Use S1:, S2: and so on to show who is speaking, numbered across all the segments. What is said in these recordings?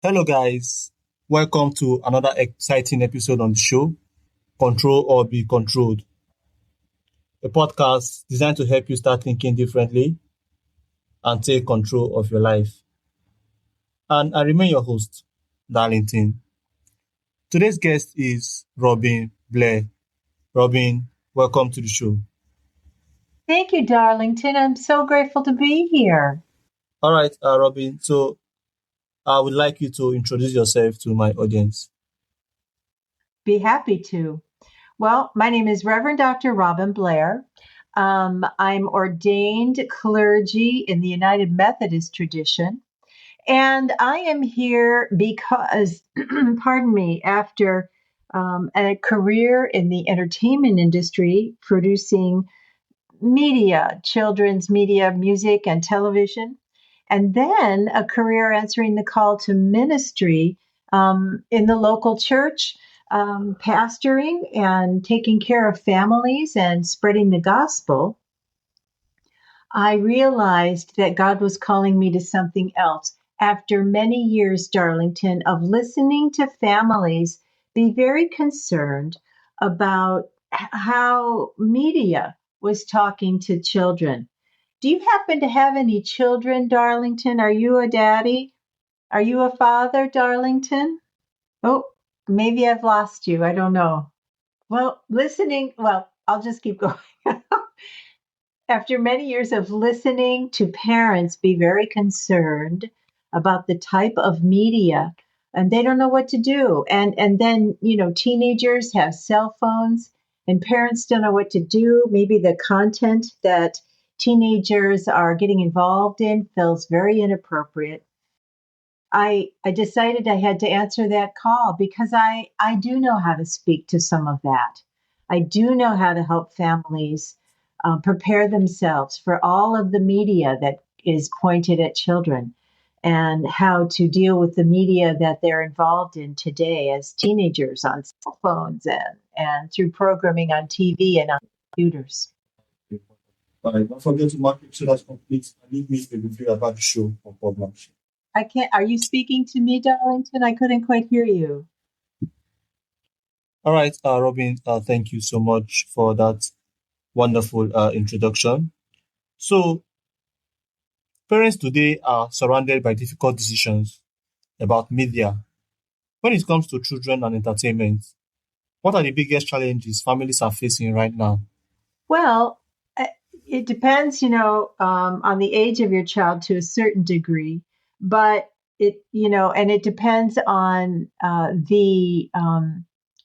S1: Hello, guys. Welcome to another exciting episode on the show, Control or Be Controlled, a podcast designed to help you start thinking differently and take control of your life. And I remain your host, Darlington. Today's guest is Robin Blair. Robin, welcome to the show.
S2: Thank you, Darlington. I'm so grateful to be here.
S1: All right, Robin. So I would like you to introduce yourself to my audience.
S2: Be happy to. Well, my name is Reverend Dr. Robin Blair. I'm ordained clergy in the United Methodist tradition. And I am here because, pardon me, after a career in the entertainment industry, producing media, children's media, music, and television, and then a career answering the call to ministry in the local church, pastoring and taking care of families and spreading the gospel. I realized that God was calling me to something else. After many years, Darlington, of listening to families be very concerned about how media was talking to children. Do you happen to have any children, Darlington? Are you a daddy? Are you a father, Darlington? Oh, maybe I've lost you. I don't know. Well, I'll just keep going. After many years of listening to parents be very concerned about the type of media, and they don't know what to do. And then, teenagers have cell phones and parents don't know what to do. Maybe the content that teenagers are getting involved in feels very inappropriate. I decided I had to answer that call because I do know how to speak to some of that. I do know how to help families prepare themselves for all of the media that is pointed at children and how to deal with the media that they're involved in today as teenagers on cell phones and through programming on TV and on computers.
S1: Bye. Don't forget to mark it so that's complete and leave me a review about the show on Podmatch.
S2: I can't, are you speaking to me, Darlington? I couldn't quite hear you.
S1: All right, Robin, thank you so much for that wonderful introduction. So, parents today are surrounded by difficult decisions about media. When it comes to children and entertainment, what are the biggest challenges families are facing right now?
S2: Well, uh, it depends, on the age of your child to a certain degree, but and it depends on the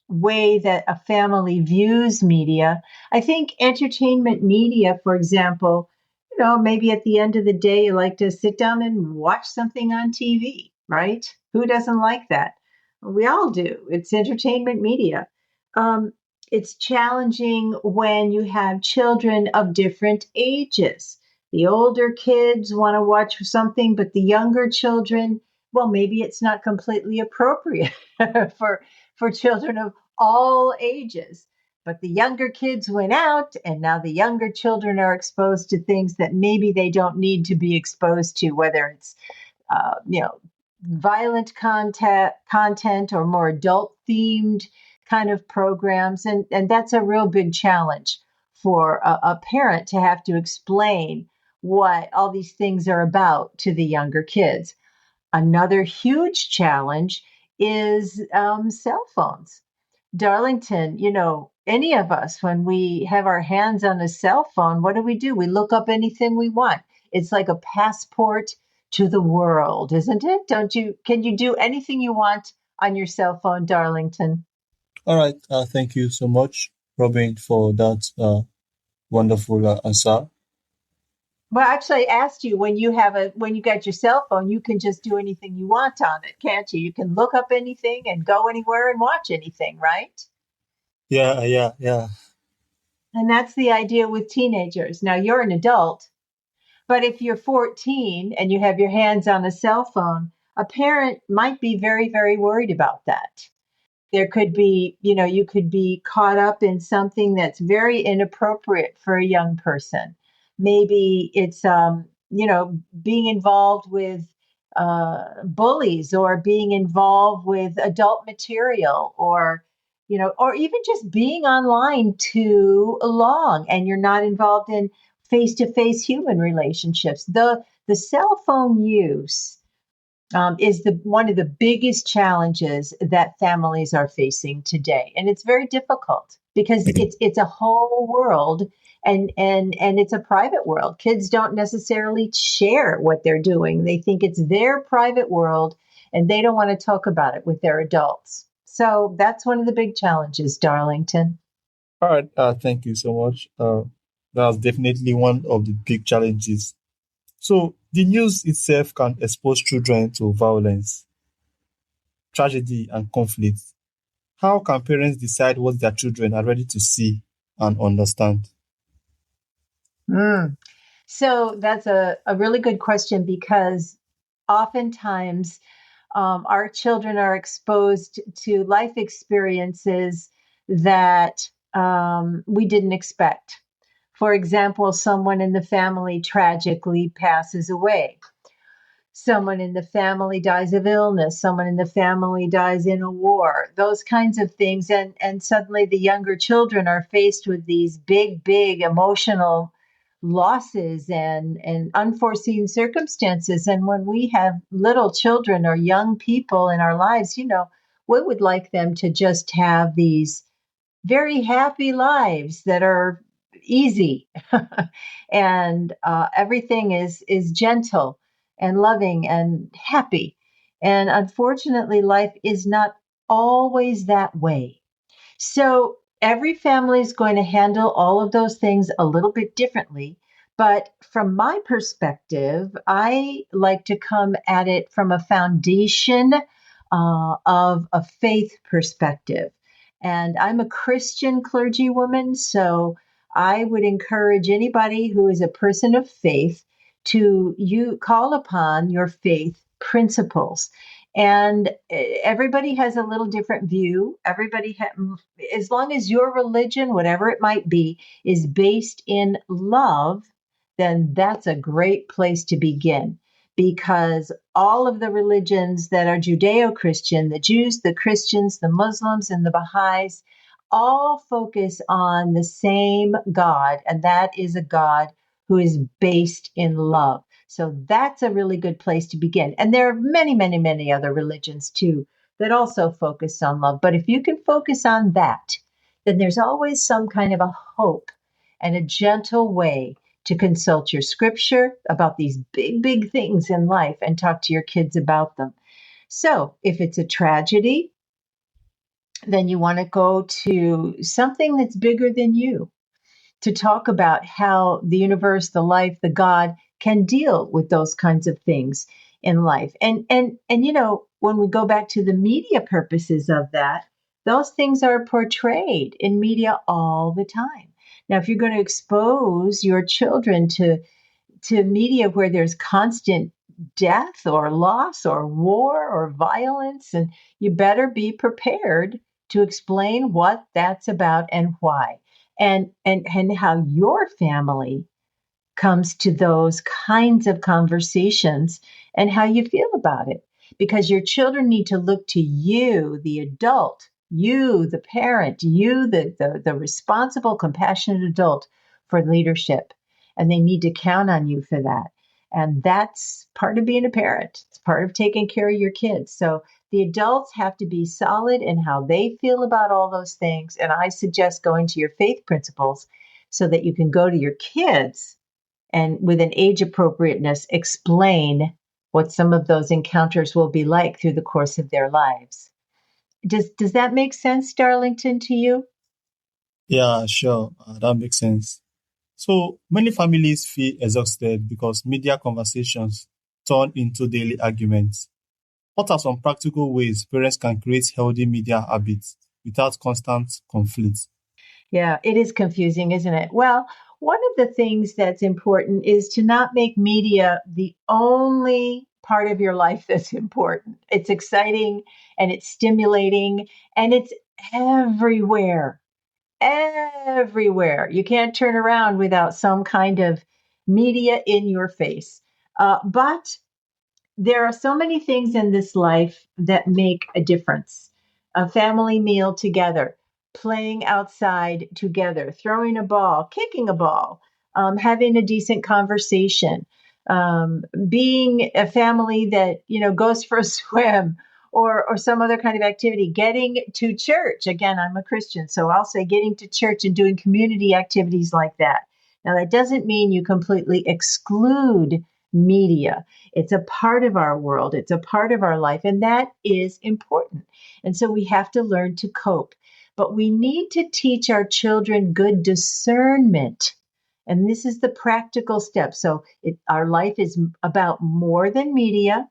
S2: way that a family views media. I think entertainment media, for example, maybe at the end of the day, you like to sit down and watch something on TV, right? Who doesn't like that? We all do. It's entertainment media. Um, it's challenging when you have children of different ages. The older kids want to watch something, but the younger children, well, maybe it's not completely appropriate for children of all ages. But the younger kids went out, and now the younger children are exposed to things that maybe they don't need to be exposed to, whether it's uh, you know violent content or more adult themed kind of programs, and that's a real big challenge for a parent to have to explain what all these things are about to the younger kids. Another huge challenge is cell phones. Darlington, any of us, when we have our hands on a cell phone, what do? We look up anything we want. It's like a passport to the world, isn't it? Don't you? Can you do anything you want on your cell phone, Darlington?
S1: All right, thank you so much, Robin, for that wonderful answer.
S2: Well, actually, I asked you when you got your cell phone, you can just do anything you want on it, can't you? You can look up anything and go anywhere and watch anything, right?
S1: Yeah.
S2: And that's the idea with teenagers. Now you're an adult. But if you're 14 and you have your hands on a cell phone, a parent might be very, very worried about that. There could be, you could be caught up in something that's very inappropriate for a young person. Maybe it's, being involved with bullies, or being involved with adult material, or or even just being online too long and you're not involved in face-to-face human relationships. The cell phone use is the one of the biggest challenges that families are facing today, and it's very difficult because it's a whole world, and it's a private world. Kids don't necessarily share what they're doing. They think it's their private world, and they don't want to talk about it with their adults. So that's one of the big challenges, Darlington.
S1: All right. Thank you so much. That's definitely one of the big challenges. So the news itself can expose children to violence, tragedy, and conflict. How can parents decide what their children are ready to see and understand?
S2: Mm. So that's a really good question, because oftentimes our children are exposed to life experiences that we didn't expect. For example, someone in the family tragically passes away. Someone in the family dies of illness. Someone in the family dies in a war. Those kinds of things, and suddenly the younger children are faced with these big emotional losses and unforeseen circumstances. And when we have little children or young people in our lives, we would like them to just have these very happy lives that are easy, and everything is gentle and loving and happy. And unfortunately, life is not always that way. So every family is going to handle all of those things a little bit differently. But from my perspective, I like to come at it from a foundation of a faith perspective. And I'm a Christian clergywoman, so I would encourage anybody who is a person of faith to you call upon your faith principles. And everybody has a little different view. As long as your religion, whatever it might be, is based in love, then that's a great place to begin. Because all of the religions that are Judeo Christian, the Jews, the Christians, the Muslims, and the Baha'is, all focus on the same God, and that is a God who is based in love. So that's a really good place to begin. And there are many other religions too that also focus on love. But if you can focus on that, then there's always some kind of a hope and a gentle way to consult your scripture about these big things in life and talk to your kids about them. So if it's a tragedy, then you want to go to something that's bigger than you to talk about how the universe, the life, the God can deal with those kinds of things in life. And when we go back to the media purposes of that, those things are portrayed in media all the time. Now, if you're going to expose your children to media where there's constant death or loss or war or violence, and you better be prepared to explain what that's about and why, and how your family comes to those kinds of conversations and how you feel about it. Because your children need to look to you, the adult, you, the parent, you, the responsible, compassionate adult, for leadership. And they need to count on you for that. And that's part of being a parent. It's part of taking care of your kids. So the adults have to be solid in how they feel about all those things. And I suggest going to your faith principles so that you can go to your kids and with an age appropriateness explain what some of those encounters will be like through the course of their lives. Does that make sense, Darlington, to you?
S1: Yeah, sure. That makes sense. So many families feel exhausted because media conversations turn into daily arguments. What are some practical ways parents can create healthy media habits without constant conflict?
S2: Yeah, it is confusing, isn't it? Well, one of the things that's important is to not make media the only part of your life that's important. It's exciting and it's stimulating and it's everywhere. Everywhere. You can't turn around without some kind of media in your face. But there are so many things in this life that make a difference. A family meal together, playing outside together, throwing a ball, kicking a ball, having a decent conversation, being a family that goes for a swim or some other kind of activity, getting to church. Again, I'm a Christian, so I'll say getting to church and doing community activities like that. Now, that doesn't mean you completely exclude media. It's a part of our world, it's a part of our life, and that is important. And so we have to learn to cope. But we need to teach our children good discernment. And this is the practical step. So our life is about more than media.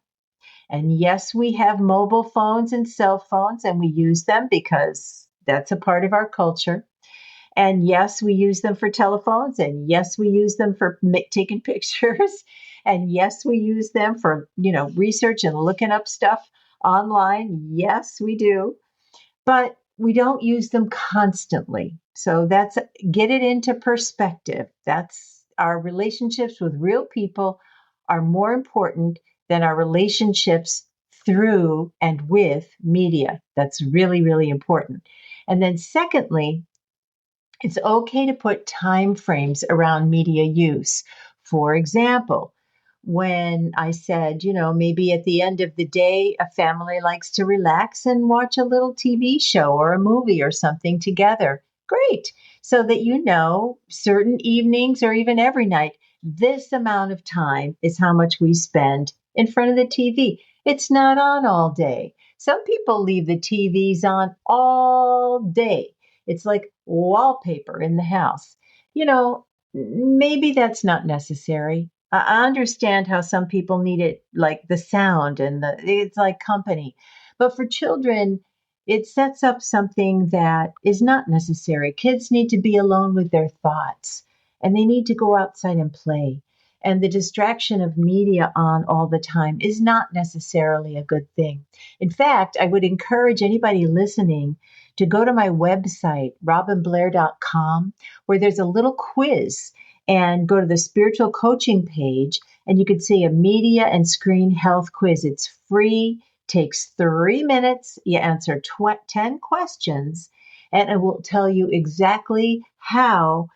S2: And yes, we have mobile phones and cell phones, and we use them because that's a part of our culture. And yes, we use them for telephones. And yes, we use them for taking pictures. And yes, we use them for, research and looking up stuff online. Yes, we do. But we don't use them constantly. So that's get it into perspective. That's our relationships with real people are more important than our relationships through and with media. That's really, really important. And then secondly, it's okay to put time frames around media use. For example, when I said, maybe at the end of the day, a family likes to relax and watch a little TV show or a movie or something together. Great. So that certain evenings or even every night, this amount of time is how much we spend in front of the TV. It's not on all day. Some people leave the TVs on all day. It's like wallpaper in the house. You know, Maybe that's not necessary. I understand how some people need it, like the sound and it's like company. But for children, it sets up something that is not necessary. Kids need to be alone with their thoughts and they need to go outside and play. And the distraction of media on all the time is not necessarily a good thing. In fact, I would encourage anybody listening to go to my website, robinblair.com, where there's a little quiz, and go to the spiritual coaching page and you can see a media and screen health quiz. It's free, takes 3 minutes. You answer 10 questions and it will tell you exactly how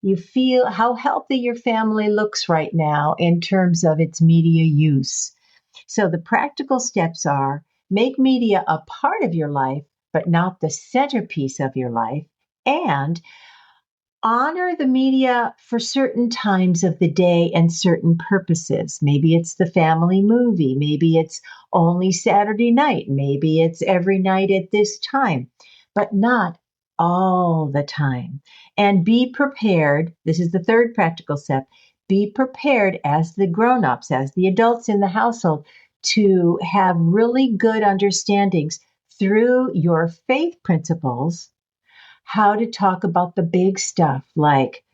S2: you feel, how healthy your family looks right now in terms of its media use. So the practical steps are make media a part of your life, but not the centerpiece of your life. And honor the media for certain times of the day and certain purposes. Maybe it's the family movie. Maybe it's only Saturday night. Maybe it's every night at this time, but not all the time. And be prepared. This is the third practical step. Be prepared as the grown-ups, as the adults in the household, to have really good understandings through your faith principles how to talk about the big stuff like,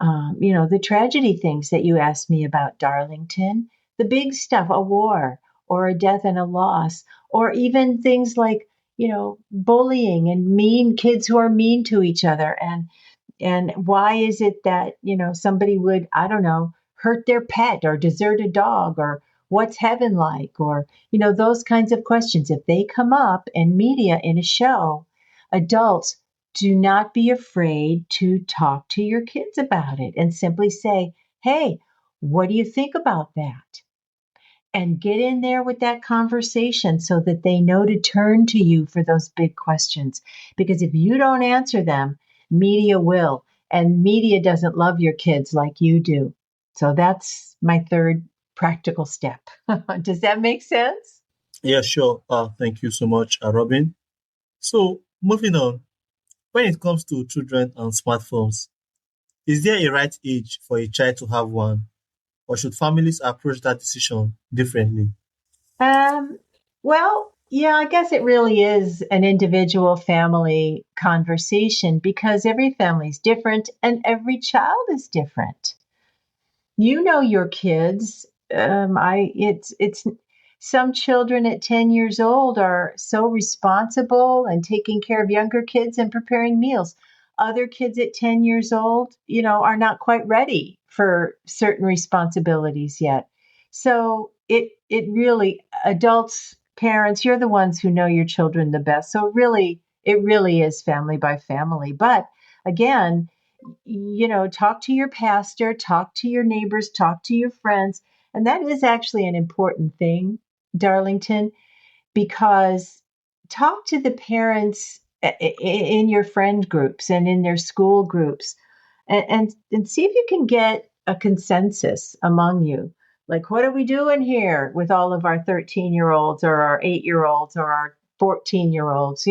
S2: the tragedy things that you asked me about, Darlington, the big stuff, a war or a death and a loss, or even things like, bullying and mean kids who are mean to each other. And why is it that, somebody would, I don't know, hurt their pet or desert a dog or what's heaven like or, those kinds of questions. If they come up in media in a show, adults do not be afraid to talk to your kids about it and simply say, hey, what do you think about that? And get in there with that conversation so that they know to turn to you for those big questions. Because if you don't answer them, media will. And media doesn't love your kids like you do. So that's my third practical step. Does that make sense?
S1: Yeah, sure. Thank you so much, Robin. So, moving on, when it comes to children and smartphones, is there a right age for a child to have one, or should families approach that decision differently?
S2: Um, well, yeah, I guess it really is an individual family conversation because every family is different and every child is different. You know your kids. It's some children at 10 years old are so responsible and taking care of younger kids and preparing meals. Other kids at 10 years old, are not quite ready for certain responsibilities yet. So it really, adults, parents, you're the ones who know your children the best. So really, it really is family by family. But again, talk to your pastor, talk to your neighbors, talk to your friends. And that is actually an important thing, Darlington, because talk to the parents in your friend groups and in their school groups, and see if you can get a consensus among you. Like, what are we doing here with all of our 13-year-olds or our 8-year-olds or our 14-year-olds?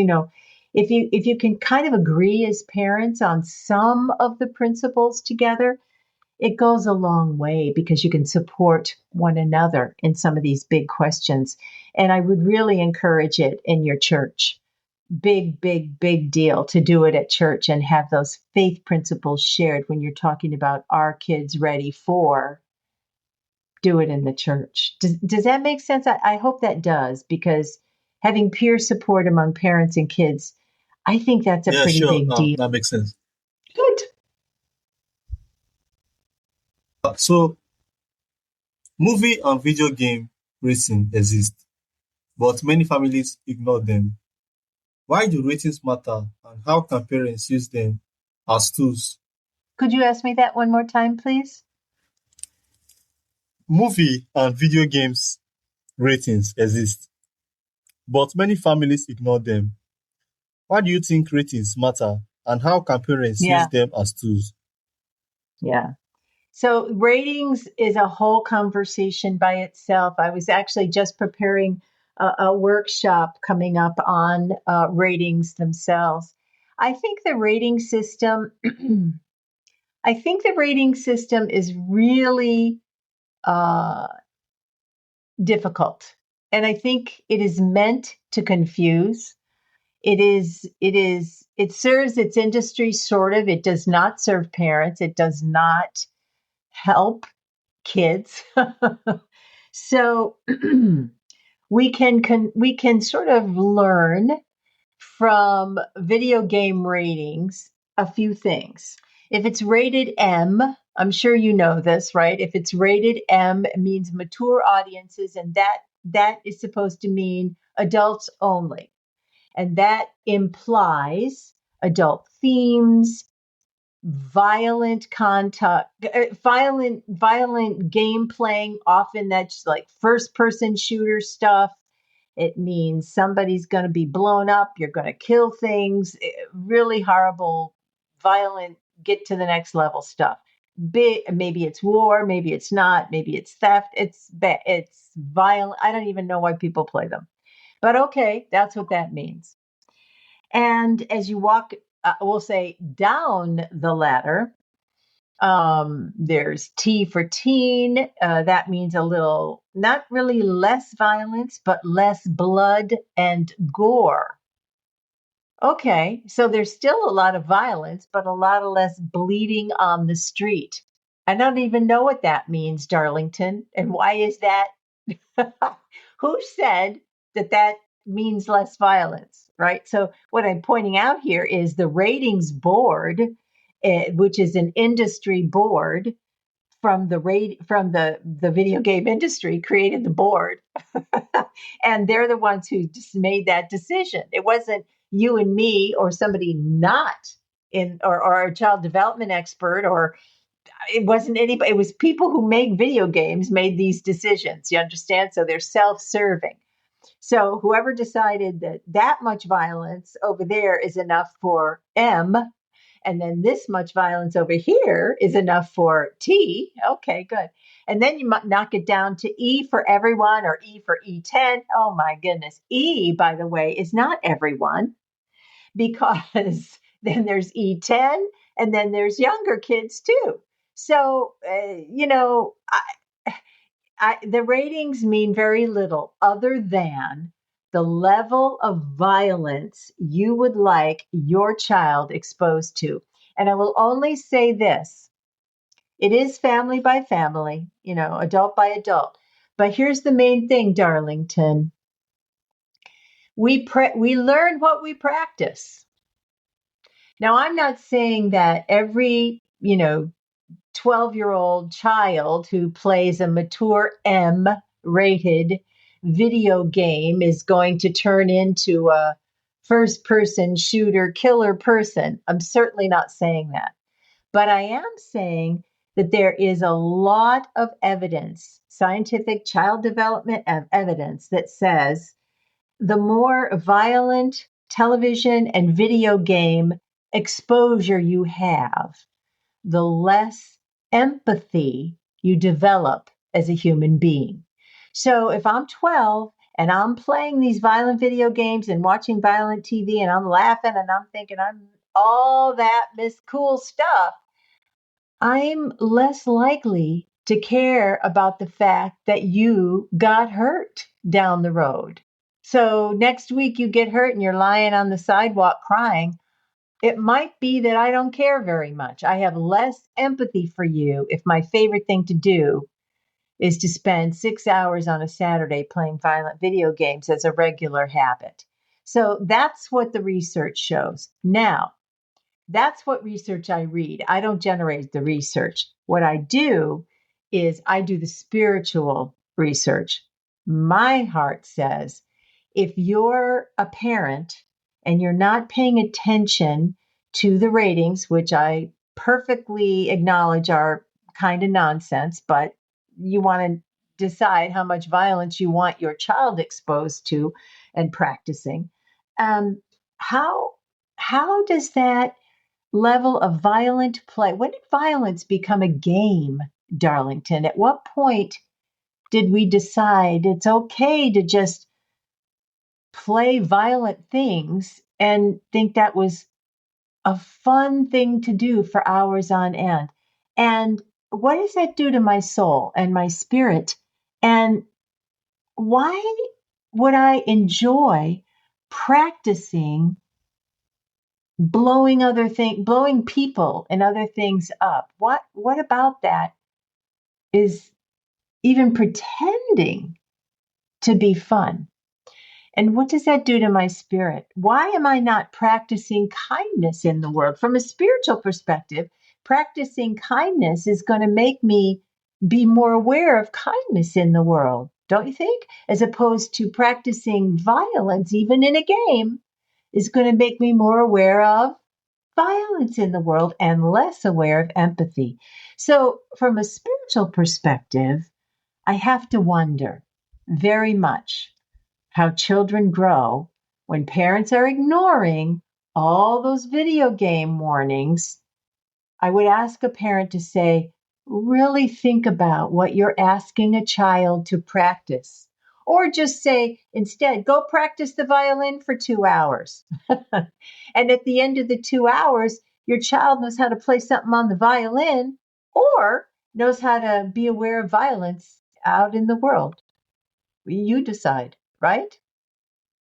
S2: If you can kind of agree as parents on some of the principles together, it goes a long way because you can support one another in some of these big questions. And I would really encourage it in your church. Big, big, big deal to do it at church and have those faith principles shared when you're talking about our kids ready for, do it in the church. Does that make sense? I hope that does, because having peer support among parents and kids, I think that's a
S1: Yeah,
S2: pretty
S1: sure.
S2: big deal.
S1: That makes sense.
S2: Good.
S1: So, movie and video game rating exist, but many families ignore them. Why do ratings matter, and how can parents use them as tools?
S2: Could you ask me that one more time, please?
S1: Movie and video games ratings exist, but many families ignore them. Why do you think ratings matter, and how can parents use
S2: Yeah,
S1: them as tools?
S2: yeah. So ratings is a whole conversation by itself. I was actually just preparing a workshop coming up on ratings themselves. I think the rating system, I think the rating system is really uh, difficult, and I think it is meant to confuse. It serves its industry sort of. It does not serve parents. It does not help kids. So we can sort of learn from video game ratings a few things. If it's rated M, I'm sure you know this, right? If it's rated M, it means mature audiences, and that is supposed to mean adults only. And that implies adult themes, violent contact, violent game playing. Often that's like first person shooter stuff. It means somebody's going to be blown up, you're going to kill things, really horrible, violent, get to the next level stuff. Maybe it's war, maybe it's not, maybe it's theft. It's violent. I don't even know why people play them, but okay, that's what that means. And as you walk, we'll say down the ladder, there's T for teen. That means a little, not really less violence, but less blood and gore. Okay, so there's still a lot of violence, but a lot of less bleeding on the street. I don't even know what that means, Darlington. And why is that? Who said that means less violence, right? So what I'm pointing out here is the ratings board, which is an industry board from the video game industry, created the board, and they're the ones who just made that decision. It wasn't you and me or somebody not in or a child development expert, or it wasn't anybody. It was people who make video games made these decisions. You understand? So they're self-serving. So whoever decided that that much violence over there is enough for M, and then this much violence over here is enough for T. Okay, good. And then you might knock it down to E for everyone, or E for E10. Oh my goodness. E, by the way, is not everyone, because then there's E10, and then there's younger kids too. So, the ratings mean very little other than the level of violence you would like your child exposed to. And I will only say this: it is family by family, adult by adult. But here's the main thing, Darlington. We learn what we practice. Now, I'm not saying that every, 12-year-old child who plays a mature M rated video game is going to turn into a first person shooter killer person. I'm certainly not saying that. But I am saying that there is a lot of evidence, scientific child development evidence, that says the more violent television and video game exposure you have, the less empathy you develop as a human being. So if I'm 12 and I'm playing these violent video games and watching violent TV and I'm laughing and I'm thinking I'm all that Miss Cool stuff, I'm less likely to care about the fact that you got hurt down the road. So next week you get hurt and you're lying on the sidewalk crying. It might be that I don't care very much. I have less empathy for you if my favorite thing to do is to spend 6 hours on a Saturday playing violent video games as a regular habit. So that's what the research shows. Now, that's what research I read. I don't generate the research. What I do is I do the spiritual research. My heart says if you're a parent and you're not paying attention to the ratings, which I perfectly acknowledge are kind of nonsense, but you want to decide how much violence you want your child exposed to and practicing. Um, how how does that level of violent play? When did violence become a game, Darlington? At what point did we decide it's okay to just play violent things and think that was a fun thing to do for hours on end? And what does that do to my soul and my spirit? And why would I enjoy practicing blowing people and other things up? What about that is even pretending to be fun? And what does that do to my spirit? Why am I not practicing kindness in the world? From a spiritual perspective, practicing kindness is going to make me be more aware of kindness in the world, don't you think? As opposed to practicing violence, even in a game, is going to make me more aware of violence in the world and less aware of empathy. So, from a spiritual perspective, I have to wonder very much how children grow when parents are ignoring all those video game warnings. I would ask a parent to say, really think about what you're asking a child to practice. Or just say, instead, go practice the violin for 2 hours. And at the end of the 2 hours, your child knows how to play something on the violin or knows how to be aware of violence out in the world. You decide, right?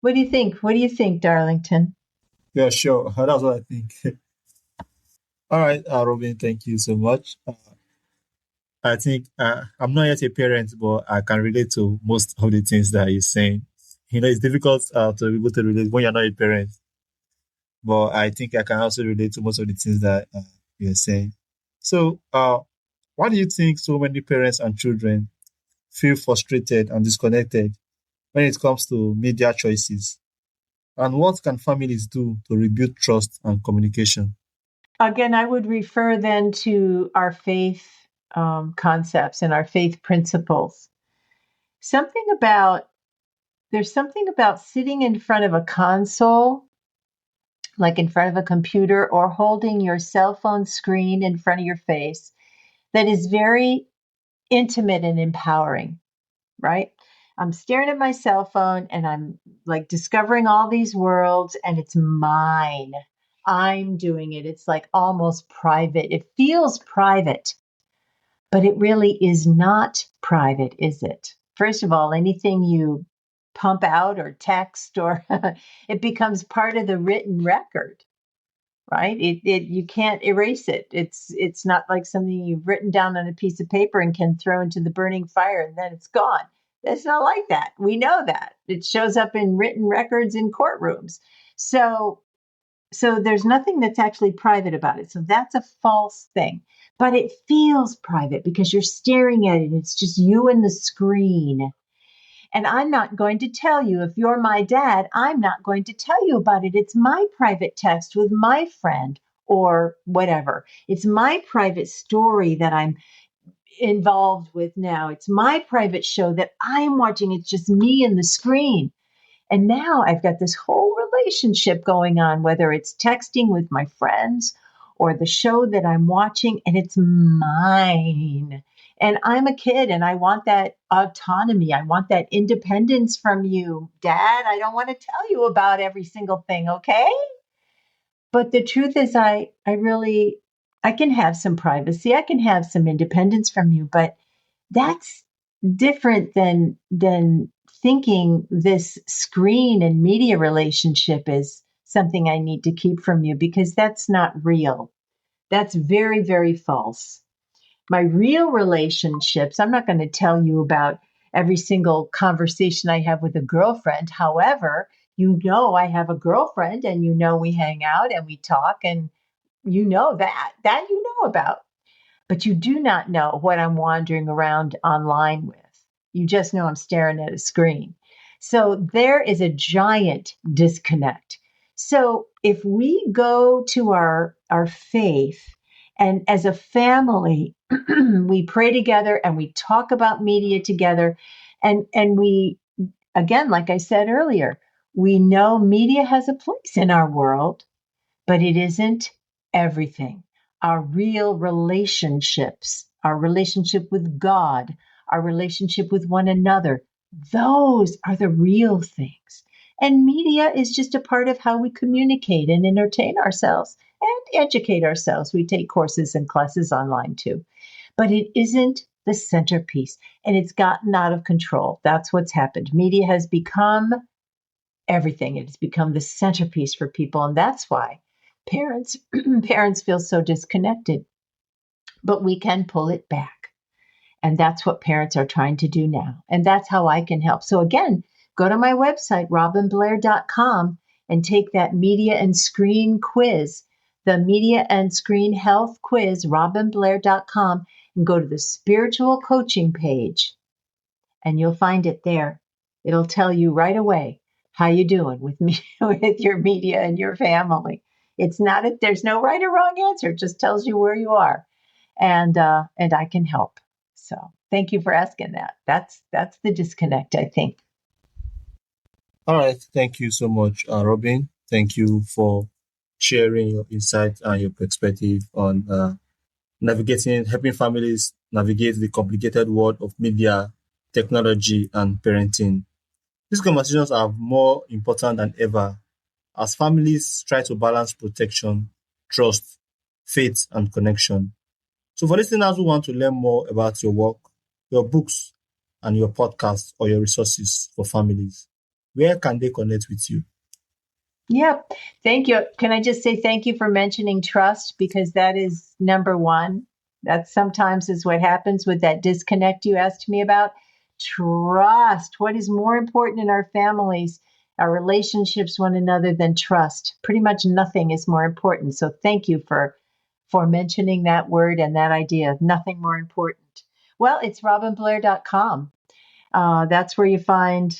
S2: What do you think? What do you think, Darlington?
S1: Yeah, sure. That's what I think. All right, Robin, thank you so much. I think I'm not yet a parent, but I can relate to most of the things that you're saying. It's difficult to be able to relate when you're not a parent, but I think I can also relate to most of the things that you're saying. So, why do you think so many parents and children feel frustrated and disconnected when it comes to media choices? And what can families do to rebuild trust and communication?
S2: Again, I would refer then to our faith concepts and our faith principles. Something about There's something about sitting in front of a console, like in front of a computer, or holding your cell phone screen in front of your face, that is very intimate and empowering, right? I'm staring at my cell phone and I'm like discovering all these worlds and it's mine. I'm doing it. It's like almost private. It feels private, but it really is not private, is it? First of all, anything you pump out or text or it becomes part of the written record, right? It you can't erase it. It's not like something you've written down on a piece of paper and can throw into the burning fire and then it's gone. It's not like that. We know that. It shows up in written records in courtrooms. So there's nothing that's actually private about it. So that's a false thing. But it feels private because you're staring at it. It's just you and the screen. And I'm not going to tell you. If you're my dad, I'm not going to tell you about it. It's my private text with my friend or whatever. It's my private story that I'm involved with now. It's my private show that I'm watching. It's just me and the screen. And now I've got this whole relationship going on, whether it's texting with my friends or the show that I'm watching, and it's mine. And I'm a kid and I want that autonomy. I want that independence from you, Dad. I don't want to tell you about every single thing, okay? But the truth is I can have some privacy. I can have some independence from you, but that's different than thinking this screen and media relationship is something I need to keep from you, because that's not real. That's very, very false. My real relationships, I'm not going to tell you about every single conversation I have with a girlfriend. However, I have a girlfriend, and we hang out and we talk, and that you know about. But you do not know what I'm wandering around online with. You just know I'm staring at a screen. So there is a giant disconnect. So if we go to our faith, and as a family, we pray together and we talk about media together, and we, again, like I said earlier, we know media has a place in our world, but it isn't everything. Our real relationships, our relationship with God, our relationship with one another, those are the real things. And media is just a part of how we communicate and entertain ourselves and educate ourselves. We take courses and classes online too. But it isn't the centerpiece, and it's gotten out of control. That's what's happened. Media has become everything. It has become the centerpiece for people, and that's why parents parents feel so disconnected. But we can pull it back, and that's what parents are trying to do now, and that's how I can help. So again, go to my website, robinblair.com, and take that media and screen quiz, the media and screen health quiz, robinblair.com, and go to the spiritual coaching page, and you'll find it there. It'll tell you right away how you doing with me, with your media and your family. It's not there's no right or wrong answer. It just tells you where you are, and I can help. So thank you for asking that. That's the disconnect, I think.
S1: All right. Thank you so much, Robin. Thank you for sharing your insight and your perspective on helping families navigate the complicated world of media, technology, and parenting. These conversations are more important than ever as families try to balance protection, trust, faith, and connection. So, for listeners who want to learn more about your work, your books, and your podcast or your resources for families, where can they connect with you?
S2: Yep. Thank you. Can I just say thank you for mentioning trust, because that is number one. That sometimes is what happens with that disconnect you asked me about. Trust. What is more important in our families, our relationships one another, than trust? Pretty much nothing is more important. So thank you for mentioning that word and that idea. Nothing more important. Well, it's robinblair.com. That's where you find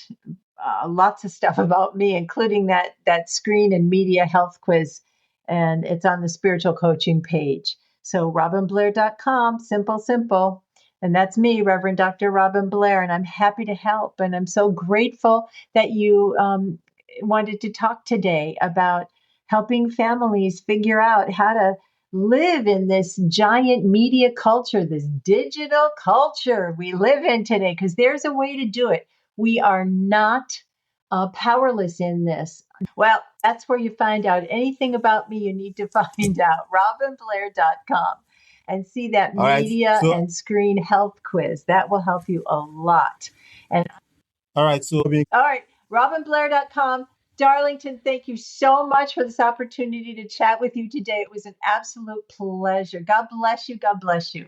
S2: lots of stuff about me, including that screen and media health quiz, and it's on the spiritual coaching page. So robinblair.com, simple, simple. And that's me, Reverend Dr. Robin Blair, and I'm happy to help. And I'm so grateful that you wanted to talk today about helping families figure out how to live in this giant media culture, this digital culture we live in today, because there's a way to do it. We are not powerless in this. Well, that's where you find out anything about me you need to find out. robinblair.com, and see that
S1: All right.
S2: media
S1: So,
S2: and screen health quiz. That will help you a lot. And
S1: all right. So,
S2: all right, robinblair.com. Darlington, thank you so much for this opportunity to chat with you today. It was an absolute pleasure. God bless you. God bless you.